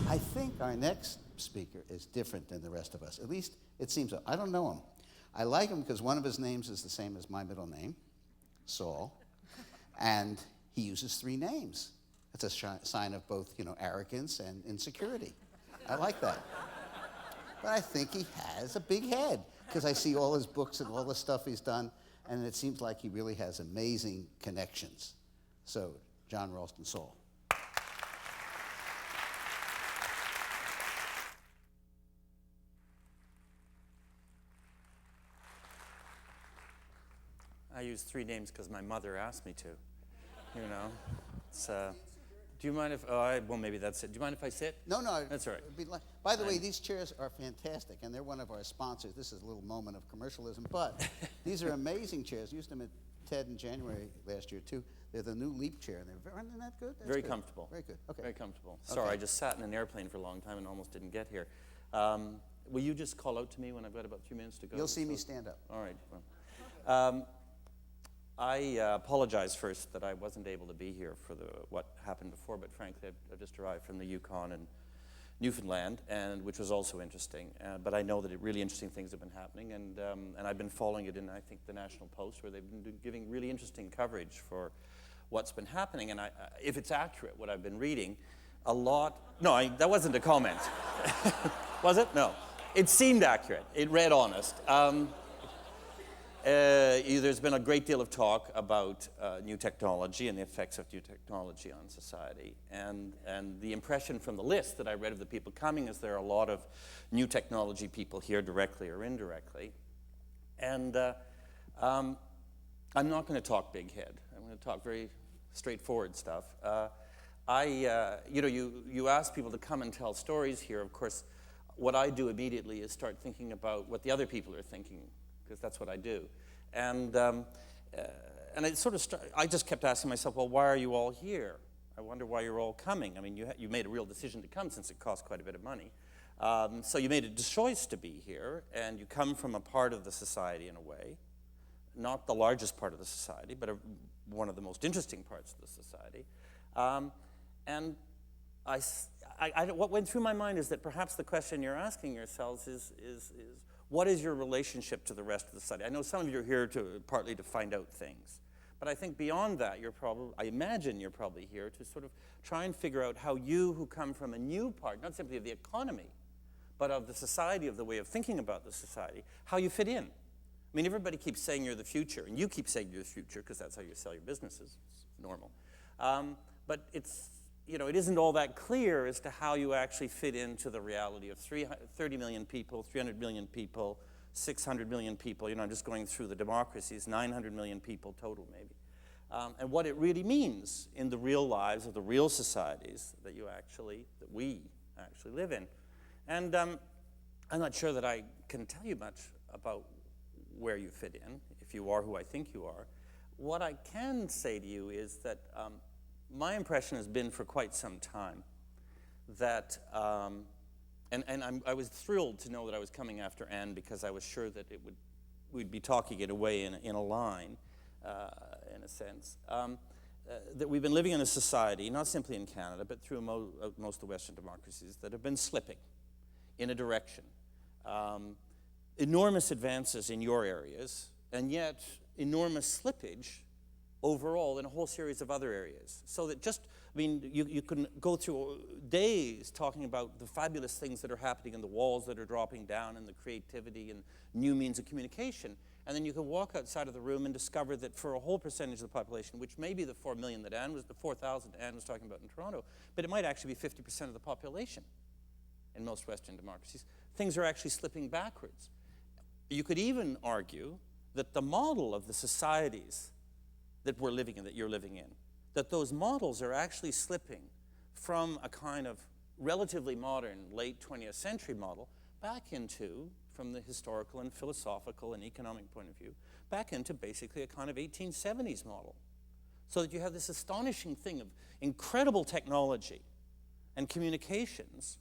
I think our next speaker is different than the rest of us. At least it seems so. I don't know him. I like him because one of his names is the same as my middle name, Saul, and he uses 3 names. It's a sign of both, arrogance and insecurity. I like that. But I think he has a big head because I see all his books and all the stuff he's done, and it seems like he really has amazing connections. So, John Ralston Saul. I use 3 names because my mother asked me to. It's, do you mind if? Well, maybe that's it. Do you mind if I sit? No, That's all right. By the way, these chairs are fantastic, and they're one of our sponsors. This is a little moment of commercialism, but these are amazing chairs. Used them at TED in January last year too. They're the new Leap chair, and aren't that good? That's Very good. comfortable. Very good. Okay. Very comfortable. Sorry, Okay. I just sat in an airplane for a long time and almost didn't get here. Will you just call out to me when I've got about 3 minutes to go? You'll see me stand up. All right. Well, I apologize first that I wasn't able to be here for what happened before, but frankly, I've just arrived from the Yukon and Newfoundland, which was also interesting. But I know that really interesting things have been happening, and I've been following it in, I think, the National Post, where they've been giving really interesting coverage for what's been happening. And if it's accurate, what I've been reading, that wasn't a comment. Was it? No. It seemed accurate. It read honest. There's been a great deal of talk about new technology and the effects of new technology on society. And the impression from the list that I read of the people coming is there are a lot of new technology people here, directly or indirectly. And I'm not going to talk big head. I'm going to talk very straightforward stuff. You ask people to come and tell stories here. Of course, what I do immediately is start thinking about what the other people are thinking, because that's what I do. And it sort of I just kept asking myself, well, why are you all here? I wonder why you're all coming. I mean, you made a real decision to come since it costs quite a bit of money. So you made a choice to be here, and you come from a part of the society in a way, not the largest part of the society, but one of the most interesting parts of the society. And what went through my mind is that perhaps the question you're asking yourselves is what is your relationship to the rest of the society? I know some of you are here partly to find out things. But I think beyond that, I imagine you're probably here to sort of try and figure out how you, who come from a new part, not simply of the economy, but of the society, of the way of thinking about the society, how you fit in. I mean, everybody keeps saying you're the future, and you keep saying you're the future because that's how you sell your businesses. It's normal. But it isn't all that clear as to how you actually fit into the reality of 30 million people, 300 million people, 600 million people. I'm just going through the democracies, 900 million people total maybe. And what it really means in the real lives of the real societies that we actually live in. And I'm not sure that I can tell you much about where you fit in, if you are who I think you are. What I can say to you is that my impression has been for quite some time that, I was thrilled to know that I was coming after Anne because I was sure that we'd be talking in a way in a line, in a sense, that we've been living in a society, not simply in Canada, but through most of the Western democracies, that have been slipping in a direction. Enormous advances in your areas, and yet enormous slippage overall in a whole series of other areas. So that you can go through days talking about the fabulous things that are happening in the walls that are dropping down and the creativity and new means of communication. And then you can walk outside of the room and discover that for a whole percentage of the population, which may be the 4 million that the 4,000 Anne was talking about in Toronto, but it might actually be 50% of the population in most Western democracies, things are actually slipping backwards. You could even argue that the model of the societies that we're living in, that you're living in, that those models are actually slipping from a kind of relatively modern late 20th century model back into, from the historical and philosophical and economic point of view, back into basically a kind of 1870s model. So that you have this astonishing thing of incredible technology and communications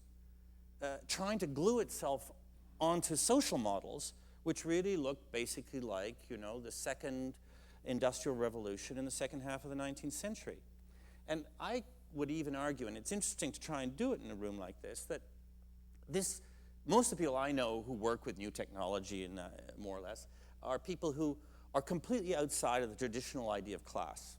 trying to glue itself onto social models which really look basically like, the second Industrial Revolution in the second half of the 19th century. And I would even argue, and it's interesting to try and do it in a room like this, that most of the people I know who work with new technology, and more or less, are people who are completely outside of the traditional idea of class.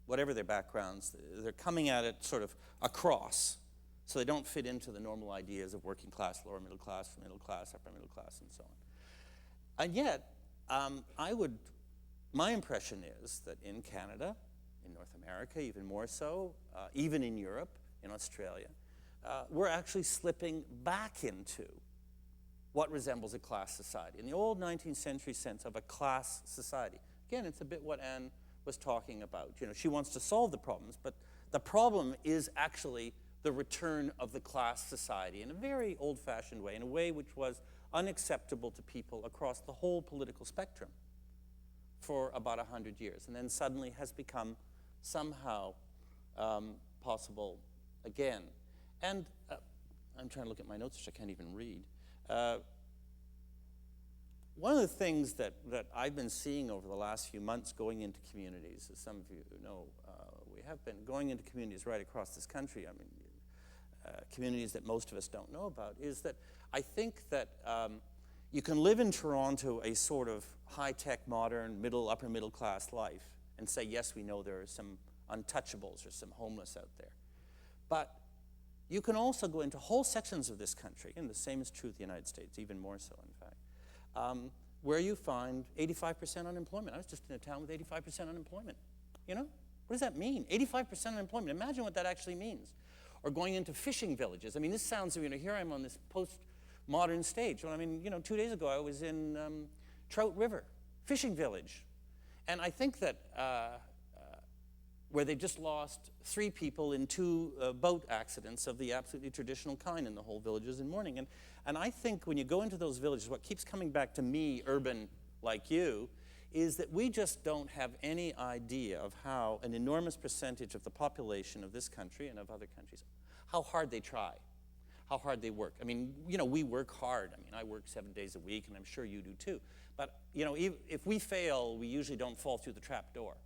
Whatever their backgrounds, they're coming at it sort of across, so they don't fit into the normal ideas of working class, lower middle class, upper middle class, and so on. And yet, my impression is that in Canada, in North America, even more so, even in Europe, in Australia, we're actually slipping back into what resembles a class society. In the old 19th century sense of a class society. Again, it's a bit what Anne was talking about. She wants to solve the problems, but the problem is actually the return of the class society in a very old-fashioned way, in a way which was unacceptable to people across the whole political spectrum for about 100 years, and then suddenly has become somehow possible again. And I'm trying to look at my notes, which I can't even read. One of the things that I've been seeing over the last few months going into communities, as some of you know, we have been going into communities right across this country, communities that most of us don't know about, is that I think that you can live in Toronto a sort of high-tech, modern, upper middle class life and say, yes, we know there are some untouchables or some homeless out there. But you can also go into whole sections of this country, and the same is true of the United States, even more so, in fact, where you find 85% unemployment. I was just in a town with 85% unemployment. What does that mean? 85% unemployment. Imagine what that actually means. Or going into fishing villages. This sounds, here I am on this post-modern stage. 2 days ago I was in Trout River, fishing village. And I think that where they just lost 3 people in 2 boat accidents of the absolutely traditional kind in the whole villages in mourning. And I think when you go into those villages, what keeps coming back to me, urban like you, is that we just don't have any idea of how an enormous percentage of the population of this country and of other countries, how hard they try, how hard they work. We work hard. I work 7 days a week, and I'm sure you do too. But, if we fail, we usually don't fall through the trap door,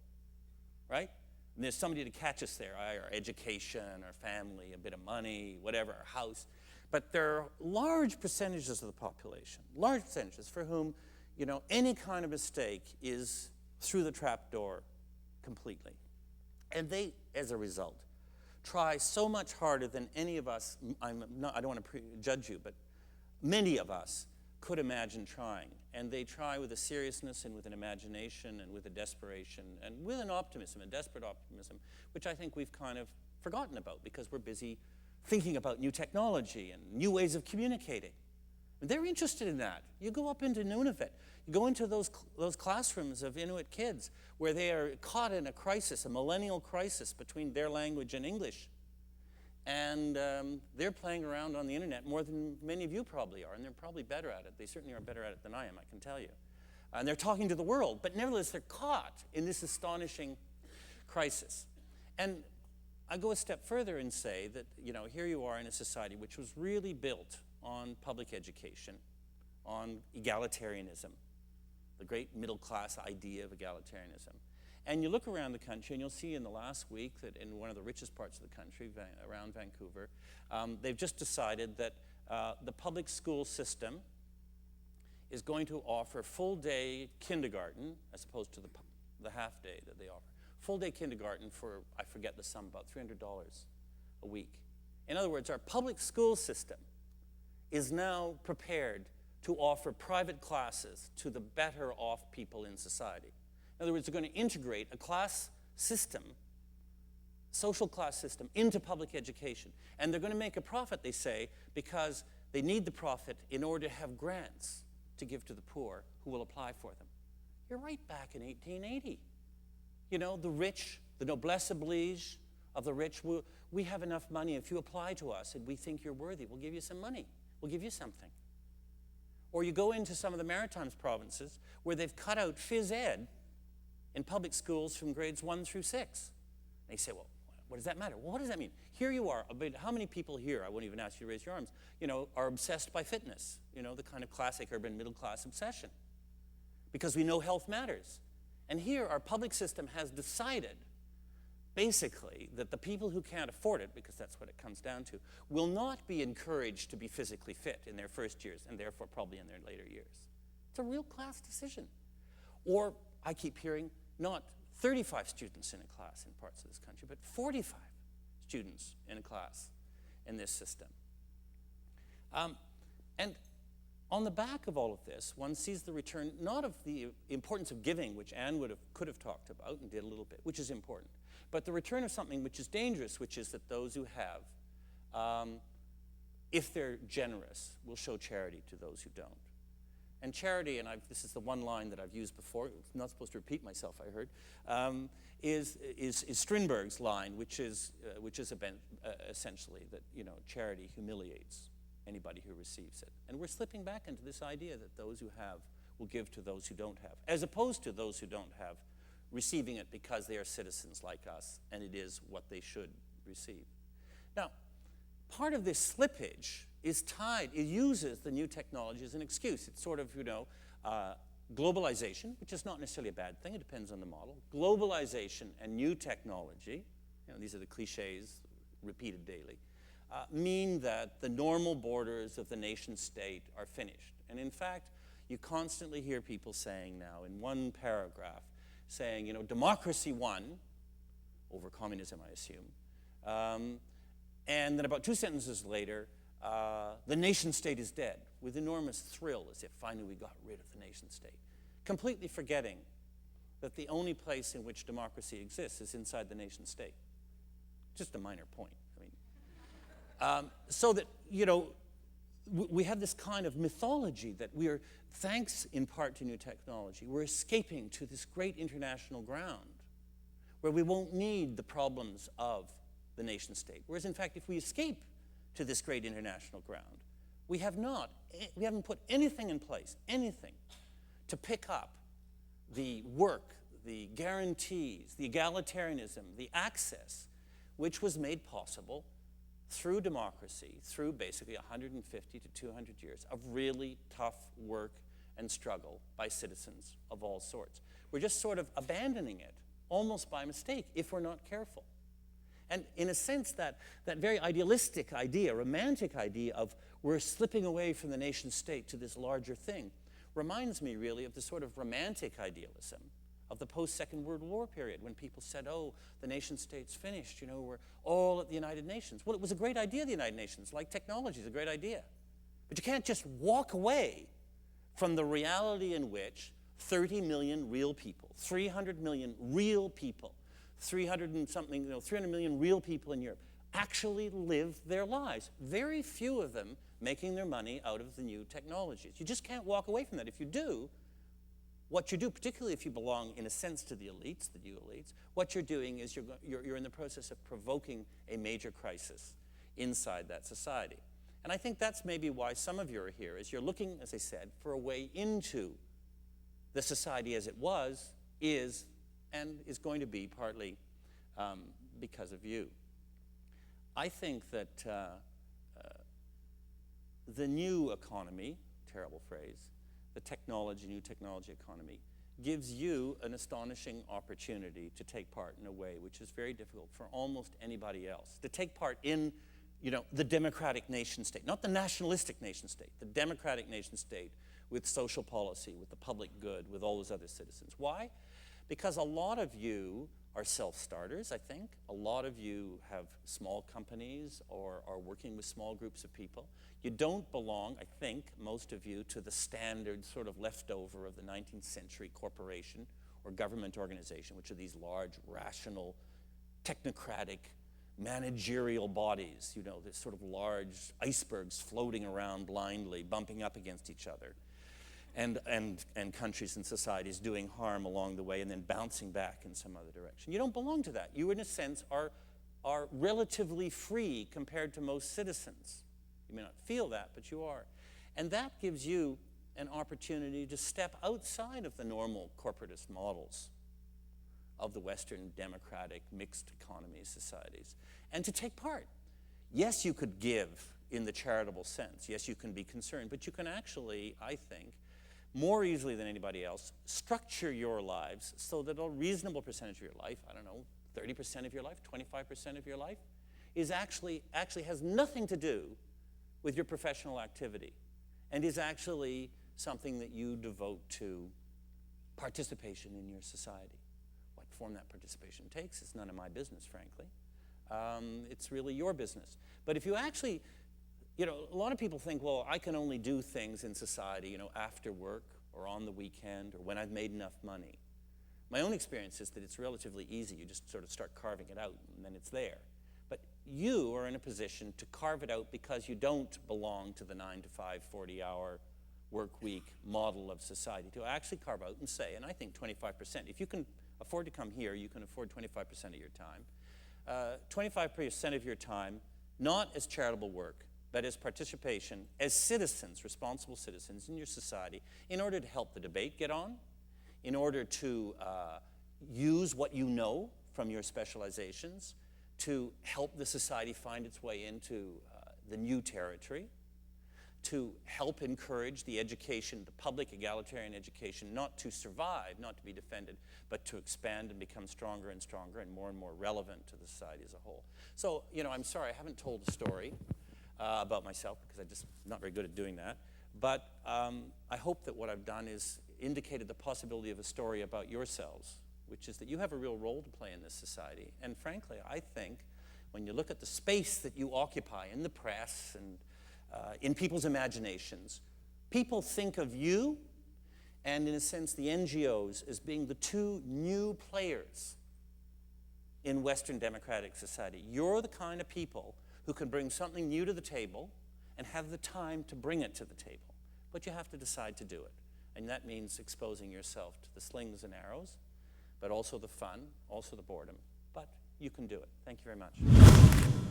right? And there's somebody to catch us there, our education, our family, a bit of money, whatever, our house. But there are large percentages of the population, large percentages for whom, any kind of mistake is through the trap door completely. And they, as a result, try so much harder than any of us, I don't want to judge you, but many of us could imagine trying. And they try with a seriousness and with an imagination and with a desperation and with an optimism, a desperate optimism, which I think we've kind of forgotten about because we're busy thinking about new technology and new ways of communicating. And they're interested in that. You go up into Nunavut, you go into those classrooms of Inuit kids where they are caught in a crisis, a millennial crisis between their language and English. And they're playing around on the internet more than many of you probably are, and they're probably better at it. They certainly are better at it than I am, I can tell you. And they're talking to the world, but nevertheless, they're caught in this astonishing crisis. And I go a step further and say that, here you are in a society which was really built on public education, on egalitarianism, the great middle-class idea of egalitarianism. And you look around the country, and you'll see in the last week that in one of the richest parts of the country, around Vancouver, they've just decided that the public school system is going to offer full-day kindergarten, as opposed to the half-day that they offer. Full-day kindergarten for, I forget the sum, about $300 a week. In other words, our public school system is now prepared to offer private classes to the better off people in society. In other words, they're going to integrate a class system, social class system, into public education. And they're going to make a profit, they say, because they need the profit in order to have grants to give to the poor who will apply for them. You're right back in 1880. The rich, the noblesse oblige of the rich, we have enough money. If you apply to us and we think you're worthy, we'll give you some money. We'll give you something. Or you go into some of the Maritimes provinces where they've cut out phys ed in public schools from grades 1 through 6. They say, well, what does that matter? Well, what does that mean? Here you are. How many people here, I won't even ask you to raise your arms, are obsessed by fitness, the kind of classic urban middle-class obsession? Because we know health matters. And here our public system has decided, basically, that the people who can't afford it, because that's what it comes down to, will not be encouraged to be physically fit in their first years, and therefore probably in their later years. It's a real class decision. Or, I keep hearing, not 35 students in a class in parts of this country, but 45 students in a class in this system. And on the back of all of this, one sees the return not of the importance of giving, which Anne could have talked about and did a little bit, which is important, but the return of something which is dangerous, which is that those who have, if they're generous, will show charity to those who don't. And charity, and this is the one line that I've used before, I'm not supposed to repeat myself, I heard, is Strindberg's line, which is essentially that, charity humiliates anybody who receives it. And we're slipping back into this idea that those who have will give to those who don't have, as opposed to those who don't have receiving it because they are citizens like us, and it is what they should receive. Now, part of this slippage is tied, it uses the new technology as an excuse. It's sort of, globalization, which is not necessarily a bad thing, it depends on the model. Globalization and new technology, these are the cliches repeated daily, mean that the normal borders of the nation state are finished. And in fact, you constantly hear people saying now in one paragraph, saying, democracy won over communism, I assume. And then about 2 sentences later, the nation state is dead, with enormous thrill, as if finally we got rid of the nation state. Completely forgetting that the only place in which democracy exists is inside the nation state. Just a minor point. So that, we have this kind of mythology that we are, thanks in part to new technology, we're escaping to this great international ground where we won't need the problems of the nation state. Whereas, in fact, if we escape to this great international ground, we haven't put anything in place, anything, to pick up the work, the guarantees, the egalitarianism, the access, which was made possible through democracy, through basically 150 to 200 years of really tough work and struggle by citizens of all sorts. We're just sort of abandoning it, almost by mistake, if we're not careful. And in a sense, that very idealistic idea, romantic idea of we're slipping away from the nation state to this larger thing, reminds me really of the sort of romantic idealism of the post-Second World War period, when people said, oh, the nation state's finished, we're all at the United Nations. Well, it was a great idea, the United Nations, like technology is a great idea. But you can't just walk away from the reality in which 30 million real people, 300 million real people, 300 million real people in Europe actually live their lives. Very few of them making their money out of the new technologies. You just can't walk away from that. If you do, what you do, particularly if you belong, in a sense, to the elites, the new elites, what you're doing is you're in the process of provoking a major crisis inside that society. And I think that's maybe why some of you are here, is you're looking, as I said, for a way into the society as it was, is, and is going to be partly because of you. I think that the new economy, terrible phrase, the new technology economy, gives you an astonishing opportunity to take part in a way which is very difficult for almost anybody else. To take part in, the democratic nation state, not the nationalistic nation state, the democratic nation state with social policy, with the public good, with all those other citizens. Why? Because a lot of you are self-starters, I think. A lot of you have small companies or are working with small groups of people. You don't belong, I think, most of you, to the standard sort of leftover of the 19th century corporation or government organization, which are these large, rational, technocratic, managerial bodies, this sort of large icebergs floating around blindly, bumping up against each other. And countries and societies doing harm along the way and then bouncing back in some other direction. You don't belong to that. You, in a sense, are relatively free compared to most citizens. You may not feel that, but you are. And that gives you an opportunity to step outside of the normal corporatist models of the Western democratic mixed economy societies and to take part. Yes, you could give in the charitable sense. Yes, you can be concerned, but you can actually, I think, more easily than anybody else, structure your lives so that a reasonable percentage of your life, I don't know, 30% of your life, 25% of your life, is actually has nothing to do with your professional activity and is actually something that you devote to participation in your society. What form that participation takes is none of my business, frankly. It's really your business. But if you actually, a lot of people think, well, I can only do things in society, after work or on the weekend or when I've made enough money. My own experience is that it's relatively easy. You just sort of start carving it out, and then it's there. But you are in a position to carve it out because you don't belong to the 9 to 5, 40-hour work week model of society, to actually carve out and say, and I think 25%, if you can afford to come here, you can afford 25% of your time. 25% of your time, not as charitable work, but as participation, as citizens, responsible citizens in your society, in order to help the debate get on, in order to use what you know from your specializations to help the society find its way into the new territory, to help encourage the education, the public egalitarian education, not to survive, not to be defended, but to expand and become stronger and stronger and more relevant to the society as a whole. So, I'm sorry, I haven't told a story about myself because I'm just not very good at doing that. But I hope that what I've done is indicated the possibility of a story about yourselves, which is that you have a real role to play in this society. And frankly, I think when you look at the space that you occupy in the press and in people's imaginations, people think of you and, in a sense, the NGOs as being the two new players in Western democratic society. You're the kind of people who can bring something new to the table and have the time to bring it to the table. But you have to decide to do it. And that means exposing yourself to the slings and arrows, but also the fun, also the boredom. But you can do it. Thank you very much.